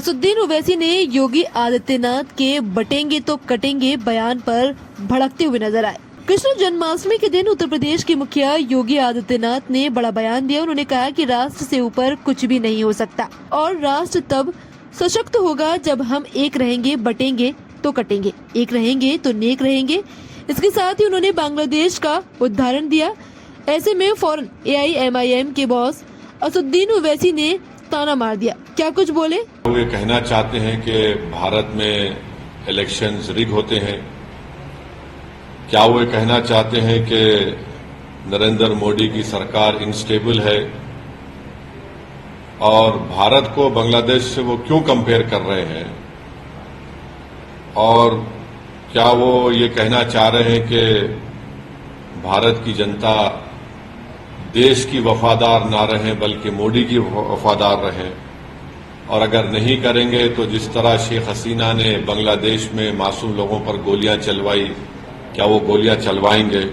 असुद्दीन ओवैसी ने योगी आदित्यनाथ के बटेंगे तो कटेंगे बयान पर भड़कते हुए नजर आए। कृष्ण जन्माष्टमी के दिन उत्तर प्रदेश के मुखिया योगी आदित्यनाथ ने बड़ा बयान दिया। उन्होंने कहा कि राष्ट्र से ऊपर कुछ भी नहीं हो सकता और राष्ट्र तब सशक्त होगा जब हम एक रहेंगे, बटेंगे तो कटेंगे, एक रहेंगे तो नेक रहेंगे। इसके साथ ही उन्होंने बांग्लादेश का उदाहरण दिया। ऐसे में फौरन AIMIM के बॉस असुद्दीन ओवैसी ने ताना मार दिया। क्या कुछ बोले? वो ये कहना चाहते हैं कि भारत में इलेक्शंस रिग होते हैं। क्या वो ये कहना चाहते हैं कि नरेंद्र मोदी की सरकार इनस्टेबल है और भारत को बांग्लादेश से वो क्यों कंपेयर कर रहे हैं? और क्या वो ये कहना चाह रहे हैं कि भारत की जनता देश की वफादार ना रहे बल्कि मोदी की वफादार रहे? और अगर नहीं करेंगे तो जिस तरह शेख हसीना ने बांग्लादेश में मासूम लोगों पर गोलियां चलवाई, क्या वो गोलियां चलवाएंगे?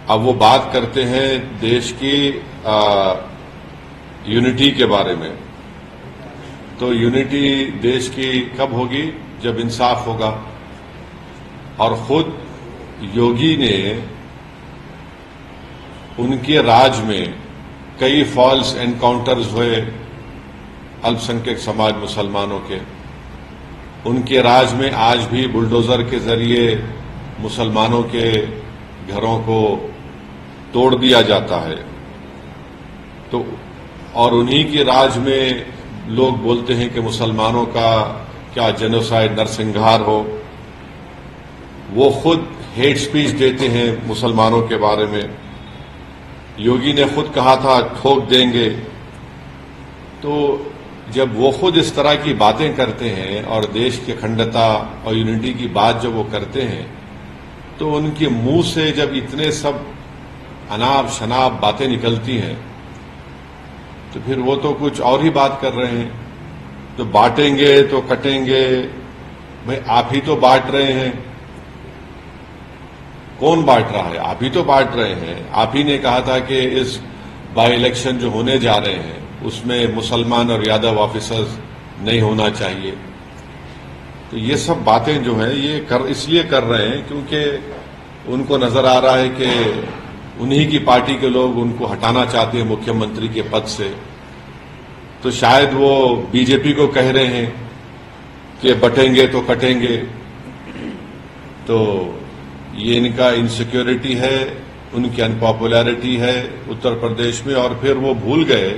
अब वो बात करते हैं देश की यूनिटी के बारे में। तो यूनिटी देश की कब होगी? जब इंसाफ होगा। और खुद योगी ने उनके राज में कई फॉल्स एनकाउंटर्स हुए अल्पसंख्यक समाज मुसलमानों के। उनके राज में आज भी बुलडोजर के जरिए मुसलमानों के घरों को तोड़ दिया जाता है। तो और उन्हीं के राज में लोग बोलते हैं कि मुसलमानों का क्या जेनोसाइड, नरसंहार हो। वो खुद हेट स्पीच देते हैं मुसलमानों के बारे में। योगी ने खुद कहा था ठोक देंगे। तो जब वो खुद इस तरह की बातें करते हैं और देश की अखंडता और यूनिटी की बात जब वो करते हैं तो उनके मुंह से जब इतने सब अनाप शनाप बातें निकलती हैं तो फिर वो तो कुछ और ही बात कर रहे हैं। तो बांटेंगे तो कटेंगे, भाई आप ही तो बांट रहे हैं। कौन बांट रहा है? आप ही तो बांट रहे हैं। आप ही ने कहा था कि इस बाई इलेक्शन जो होने जा रहे हैं उसमें मुसलमान और यादव ऑफिसर्स नहीं होना चाहिए। तो ये सब बातें जो हैं ये इसलिए कर रहे हैं क्योंकि उनको नजर आ रहा है कि उन्हीं की पार्टी के लोग उनको हटाना चाहते हैं मुख्यमंत्री के पद से। तो शायद वो बीजेपी को कह रहे हैं कि बटेंगे तो कटेंगे। तो ये इनका इनसिक्योरिटी है, उनकी अनपॉपुलैरिटी है उत्तर प्रदेश में। और फिर वो भूल गए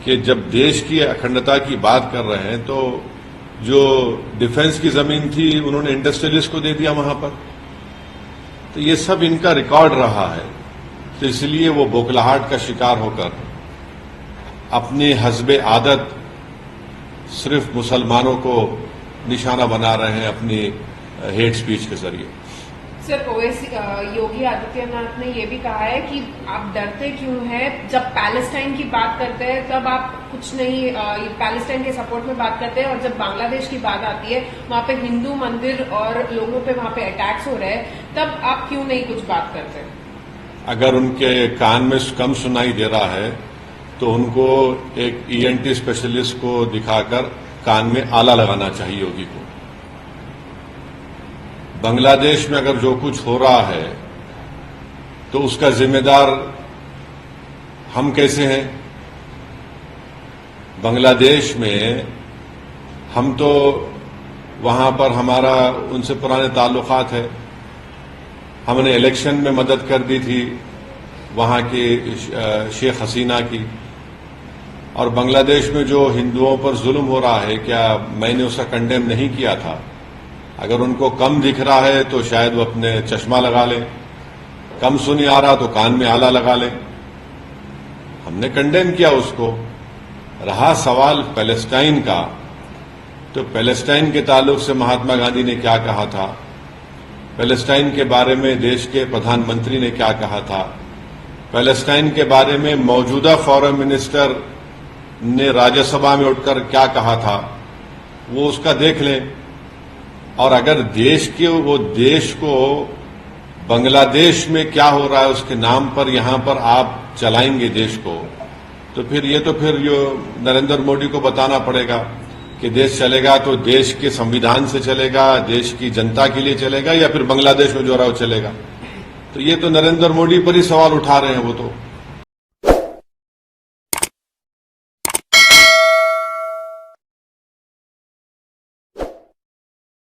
कि जब देश की अखंडता की बात कर रहे हैं तो जो डिफेंस की जमीन थी उन्होंने इंडस्ट्रियलिस्ट को दे दिया वहां पर। तो ये सब इनका रिकॉर्ड रहा है। तो इसलिए वो बौखलाहट का शिकार होकर अपनी हस्बे आदत सिर्फ मुसलमानों को निशाना बना रहे हैं अपनी हेट स्पीच के जरिए। सर, योगी आदित्यनाथ ने यह भी कहा है कि आप डरते क्यों हैं? जब पैलेस्टाइन की बात करते हैं तब आप कुछ नहीं, पैलेस्टाइन के सपोर्ट में बात करते हैं, और जब बांग्लादेश की बात आती है वहां पे हिंदू मंदिर और लोगों पे वहां पे अटैक्स हो रहे हैं, तब आप क्यों नहीं कुछ बात करते? अगर उनके कान में कम सुनाई दे रहा है तो उनको एक ENT स्पेशलिस्ट को दिखाकर कान में आला लगाना चाहिए योगी को। बांग्लादेश में अगर जो कुछ हो रहा है तो उसका जिम्मेदार हम कैसे हैं? बांग्लादेश में हम तो वहां पर हमारा उनसे पुराने ताल्लुकात है। हमने इलेक्शन में मदद कर दी थी वहां की शेख हसीना की। और बांग्लादेश में जो हिंदुओं पर जुल्म हो रहा है, क्या मैंने उसका कंडेम नहीं किया था? अगर उनको कम दिख रहा है तो शायद वो अपने चश्मा लगा लें, कम सुनी आ रहा तो कान में आला लगा लें। हमने कंडेम किया उसको। रहा सवाल पैलेस्टाइन का, तो पैलेस्टाइन के ताल्लुक से महात्मा गांधी ने क्या कहा था? पैलेस्टाइन के बारे में देश के प्रधानमंत्री ने क्या कहा था? पैलेस्टाइन के बारे में मौजूदा फॉरेन मिनिस्टर ने राज्यसभा में उठकर क्या कहा था? वो उसका देख लें। और अगर देश को बांग्लादेश में क्या हो रहा है उसके नाम पर यहां पर आप चलाएंगे देश को, तो फिर जो नरेंद्र मोदी को बताना पड़ेगा कि देश चलेगा तो देश के संविधान से चलेगा, देश की जनता के लिए चलेगा, या फिर बांग्लादेश में जो रहा वो चलेगा। तो ये तो नरेंद्र मोदी पर ही सवाल उठा रहे हैं वो तो।